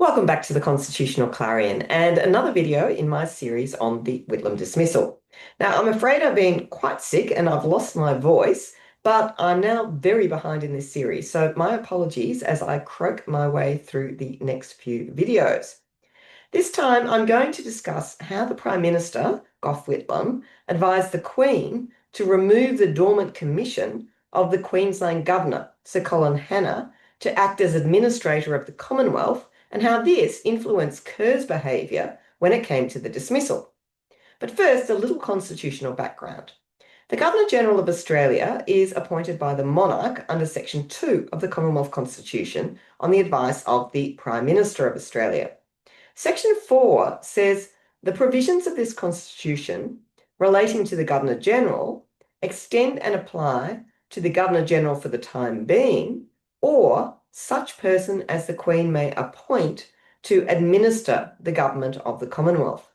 Welcome back to the Constitutional Clarion and another video in my series on the Whitlam dismissal. Now, I'm afraid I've been quite sick and I've lost my voice, but I'm now very behind in this series, so my apologies as I croak my way through the next few videos. This time, I'm going to discuss how the Prime Minister, Gough Whitlam, advised the Queen to remove the dormant commission of the Queensland Governor, Sir Colin Hannah, to act as Administrator of the Commonwealth, and how this influenced Kerr's behaviour when it came to the dismissal. But first, a little constitutional background. The Governor-General of Australia is appointed by the monarch under Section 2 of the Commonwealth Constitution on the advice of the Prime Minister of Australia. Section 4 says the provisions of this Constitution relating to the Governor-General extend and apply to the Governor-General for the time being, or such person as the Queen may appoint to administer the government of the Commonwealth.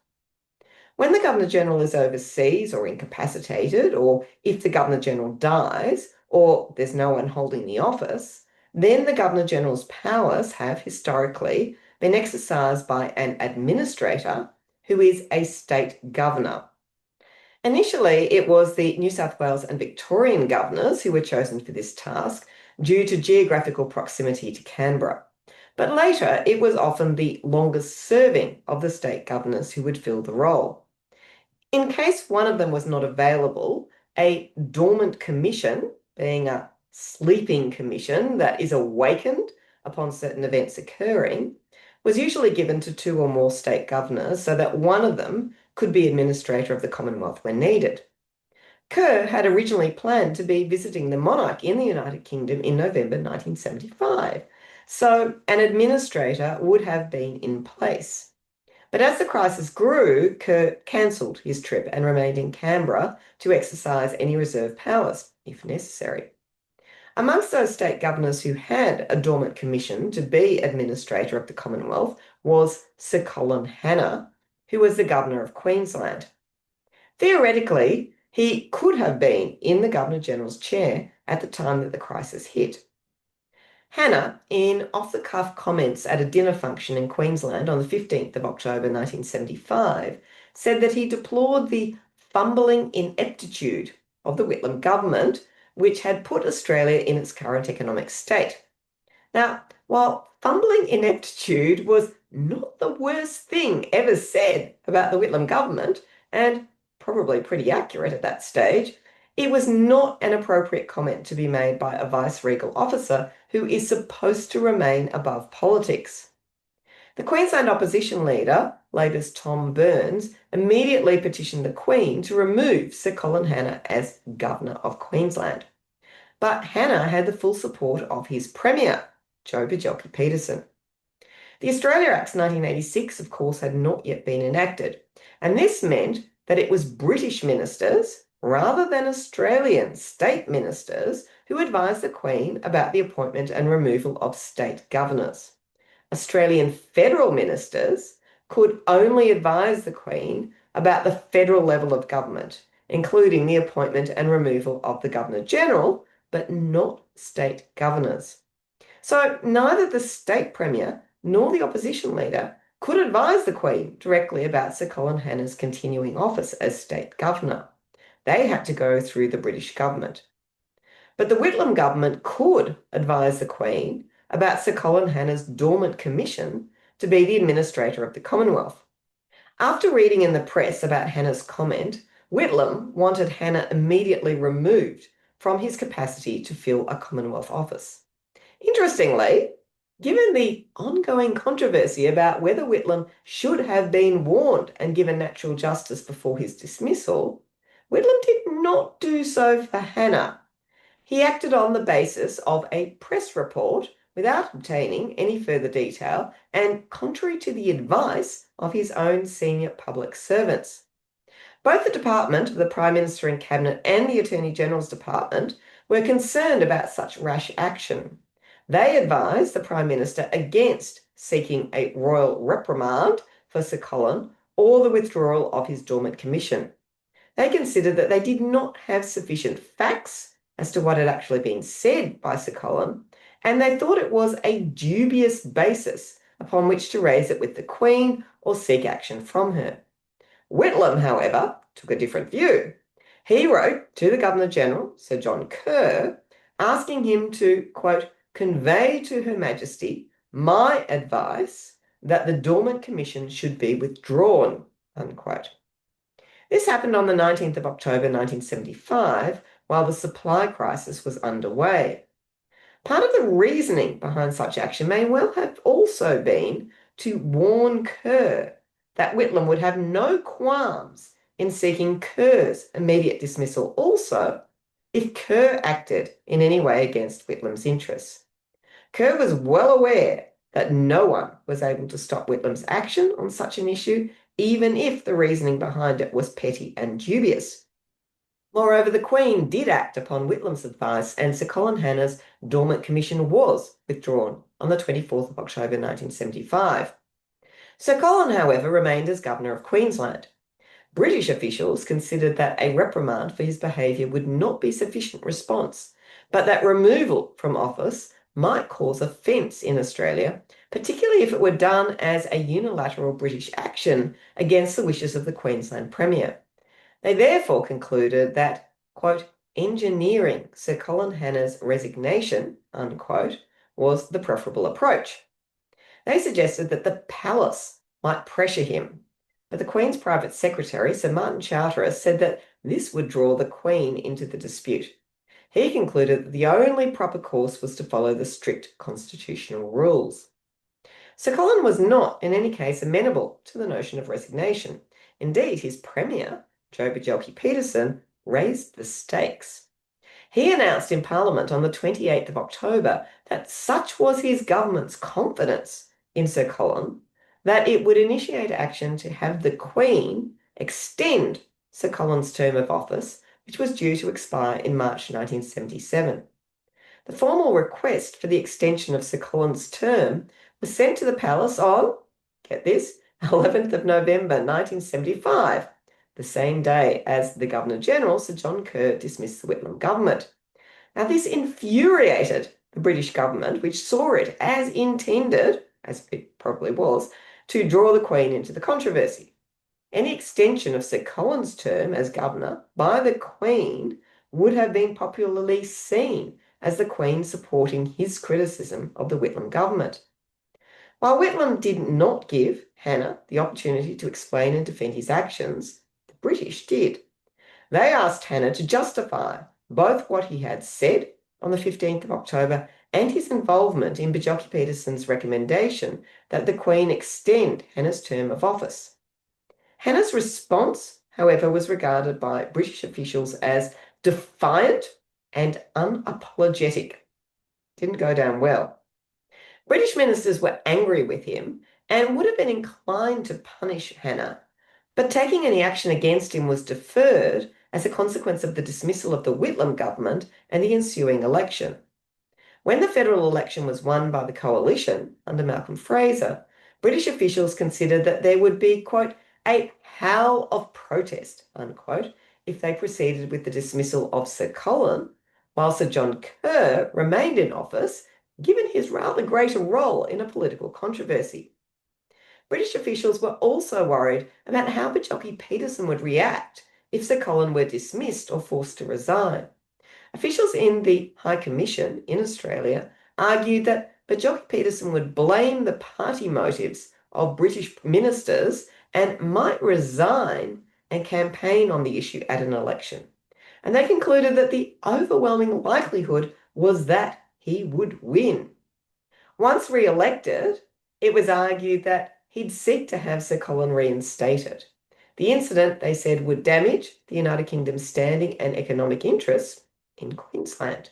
When the Governor-General is overseas or incapacitated, or if the Governor-General dies, or there's no one holding the office, then the Governor-General's powers have historically been exercised by an administrator who is a state governor. Initially, it was the New South Wales and Victorian governors who were chosen for this task due to geographical proximity to Canberra. But later, it was often the longest serving of the state governors who would fill the role. In case one of them was not available, a dormant commission, being a sleeping commission that is awakened upon certain events occurring, was usually given to two or more state governors so that one of them could be Administrator of the Commonwealth when needed. Kerr had originally planned to be visiting the monarch in the United Kingdom in November 1975, so an administrator would have been in place. But as the crisis grew, Kerr cancelled his trip and remained in Canberra to exercise any reserve powers, if necessary. Amongst those state governors who had a dormant commission to be Administrator of the Commonwealth was Sir Colin Hannah, who was the Governor of Queensland. Theoretically, he could have been in the Governor-General's chair at the time that the crisis hit. Hannah, in off-the-cuff comments at a dinner function in Queensland on the 15th of October 1975, said that he deplored the fumbling ineptitude of the Whitlam Government, which had put Australia in its current economic state. Now, while fumbling ineptitude was not the worst thing ever said about the Whitlam Government, and probably pretty accurate at that stage, it was not an appropriate comment to be made by a vice-regal officer who is supposed to remain above politics. The Queensland opposition leader, Labor's Tom Burns, immediately petitioned the Queen to remove Sir Colin Hannah as Governor of Queensland. But Hannah had the full support of his Premier, Joh Bjelke-Petersen. The Australia Acts 1986, of course, had not yet been enacted, and this meant that it was British ministers, rather than Australian state ministers, who advised the Queen about the appointment and removal of state governors. Australian federal ministers could only advise the Queen about the federal level of government, including the appointment and removal of the Governor-General, but not state governors. So neither the state premier nor the opposition leader could advise the Queen directly about Sir Colin Hannah's continuing office as state governor. They had to go through the British government. But the Whitlam government could advise the Queen about Sir Colin Hannah's dormant commission to be the Administrator of the Commonwealth. After reading in the press about Hannah's comment, Whitlam wanted Hannah immediately removed from his capacity to fill a Commonwealth office. Interestingly, given the ongoing controversy about whether Whitlam should have been warned and given natural justice before his dismissal, Whitlam did not do so for Hannah. He acted on the basis of a press report without obtaining any further detail and contrary to the advice of his own senior public servants. Both the Department of the Prime Minister and Cabinet and the Attorney-General's Department were concerned about such rash action. They advised the Prime Minister against seeking a royal reprimand for Sir Colin or the withdrawal of his dormant commission. They considered that they did not have sufficient facts as to what had actually been said by Sir Colin, and they thought it was a dubious basis upon which to raise it with the Queen or seek action from her. Whitlam, however, took a different view. He wrote to the Governor-General, Sir John Kerr, asking him to, quote, convey to Her Majesty my advice that the Dormant Commission should be withdrawn, unquote. This happened on the 19th of October 1975, while the supply crisis was underway. Part of the reasoning behind such action may well have also been to warn Kerr that Whitlam would have no qualms in seeking Kerr's immediate dismissal also if Kerr acted in any way against Whitlam's interests. Kerr was well aware that no one was able to stop Whitlam's action on such an issue, even if the reasoning behind it was petty and dubious. Moreover, the Queen did act upon Whitlam's advice, and Sir Colin Hannah's Dormant Commission was withdrawn on the 24th of October 1975. Sir Colin, however, remained as Governor of Queensland. British officials considered that a reprimand for his behaviour would not be sufficient response, but that removal from office might cause offence in Australia, particularly if it were done as a unilateral British action against the wishes of the Queensland Premier. They therefore concluded that, quote, engineering Sir Colin Hannah's resignation, unquote, was the preferable approach. They suggested that the palace might pressure him, but the Queen's private secretary, Sir Martin Charteris, said that this would draw the Queen into the dispute. He concluded that the only proper course was to follow the strict constitutional rules. Sir Colin was not, in any case, amenable to the notion of resignation. Indeed, his Premier, Joh Bjelke-Petersen, raised the stakes. He announced in Parliament on the 28th of October that such was his government's confidence in Sir Colin that it would initiate action to have the Queen extend Sir Colin's term of office, which was due to expire in March 1977. The formal request for the extension of Sir Colin's term was sent to the Palace on, get this, 11th of November 1975, the same day as the Governor-General, Sir John Kerr, dismissed the Whitlam Government. Now, this infuriated the British government, which saw it as intended, as it probably was, to draw the Queen into the controversy. Any extension of Sir Colin's term as governor by the Queen would have been popularly seen as the Queen supporting his criticism of the Whitlam government. While Whitlam did not give Hannah the opportunity to explain and defend his actions, the British did. They asked Hannah to justify both what he had said on the 15th of October and his involvement in Bjelke-Petersen's recommendation that the Queen extend Hannah's term of office. Hannah's response, however, was regarded by British officials as defiant and unapologetic. Didn't go down well. British ministers were angry with him and would have been inclined to punish Hannah, but taking any action against him was deferred as a consequence of the dismissal of the Whitlam government and the ensuing election. When the federal election was won by the coalition under Malcolm Fraser, British officials considered that there would be, quote, a howl of protest, unquote, if they proceeded with the dismissal of Sir Colin, while Sir John Kerr remained in office, given his rather greater role in a political controversy. British officials were also worried about how Bjelke-Petersen would react if Sir Colin were dismissed or forced to resign. Officials in the High Commission in Australia argued that Bjelke-Petersen would blame the party motives of British ministers and might resign and campaign on the issue at an election. And they concluded that the overwhelming likelihood was that he would win. Once re-elected, it was argued that he'd seek to have Sir Colin reinstated. The incident, they said, would damage the United Kingdom's standing and economic interests in Queensland.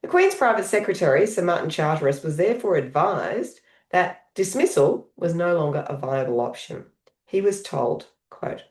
The Queen's private secretary, Sir Martin Charteris, was therefore advised that dismissal was no longer a viable option. He was told, quote,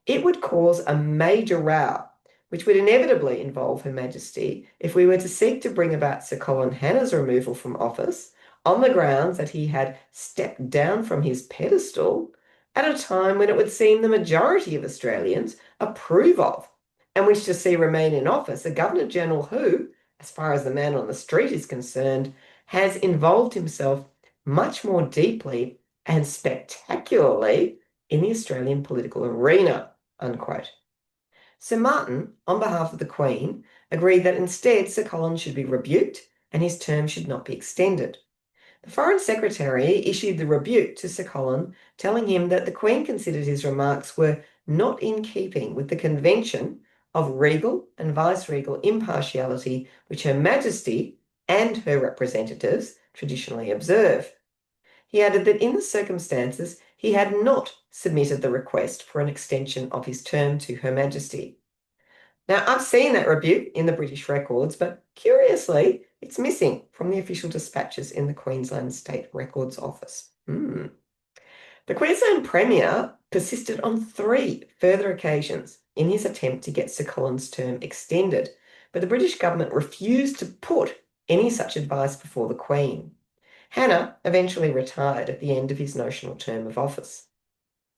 it would cause a major row, which would inevitably involve Her Majesty if we were to seek to bring about Sir Colin Hannah's removal from office on the grounds that he had stepped down from his pedestal at a time when it would seem the majority of Australians approve of and wish to see remain in office a Governor-General who, as far as the man on the street is concerned, has involved himself much more deeply and spectacularly in the Australian political arena, unquote. Sir Martin, on behalf of the Queen, agreed that instead Sir Colin should be rebuked and his term should not be extended. The Foreign Secretary issued the rebuke to Sir Colin, telling him that the Queen considered his remarks were not in keeping with the convention of regal and vice-regal impartiality which Her Majesty and her representatives traditionally observe. He added that in the circumstances he had not submitted the request for an extension of his term to Her Majesty. Now, I've seen that rebuke in the British records, but curiously, it's missing from the official dispatches in the Queensland State Records Office. The Queensland Premier persisted on 3 further occasions in his attempt to get Sir Colin's term extended, but the British government refused to put any such advice before the Queen. Hannah eventually retired at the end of his notional term of office.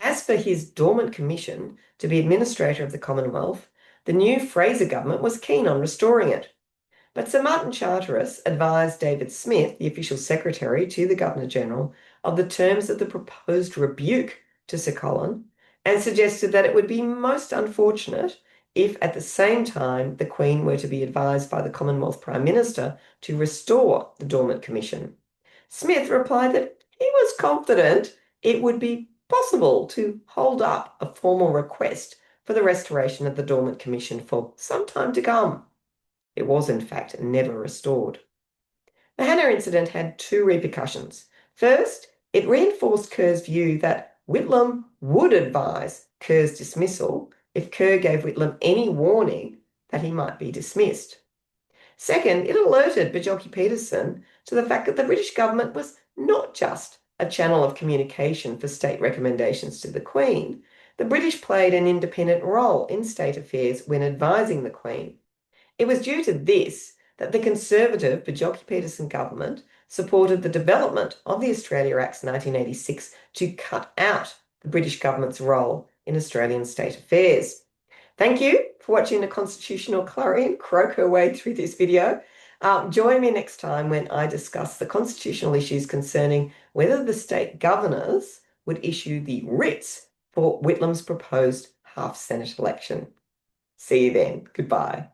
As for his dormant commission to be Administrator of the Commonwealth, the new Fraser government was keen on restoring it. But Sir Martin Charteris advised David Smith, the official secretary to the Governor-General, of the terms of the proposed rebuke to Sir Colin and suggested that it would be most unfortunate if at the same time the Queen were to be advised by the Commonwealth Prime Minister to restore the dormant commission. Smith replied that he was confident it would be possible to hold up a formal request for the restoration of the dormant commission for some time to come. It was, in fact, never restored. The Hannah incident had 2 repercussions. First, it reinforced Kerr's view that Whitlam would advise Kerr's dismissal if Kerr gave Whitlam any warning that he might be dismissed. Second, it alerted Bjelke-Petersen to the fact that the British government was not just a channel of communication for state recommendations to the Queen. The British played an independent role in state affairs when advising the Queen. It was due to this that the Conservative Bjelke-Petersen government supported the development of the Australia Acts 1986 to cut out the British government's role in Australian state affairs. Thank you for watching the Constitutional Clarion croak her way through this video. Join me next time when I discuss the constitutional issues concerning whether the state governors would issue the writs for Whitlam's proposed half-Senate election. See you then. Goodbye.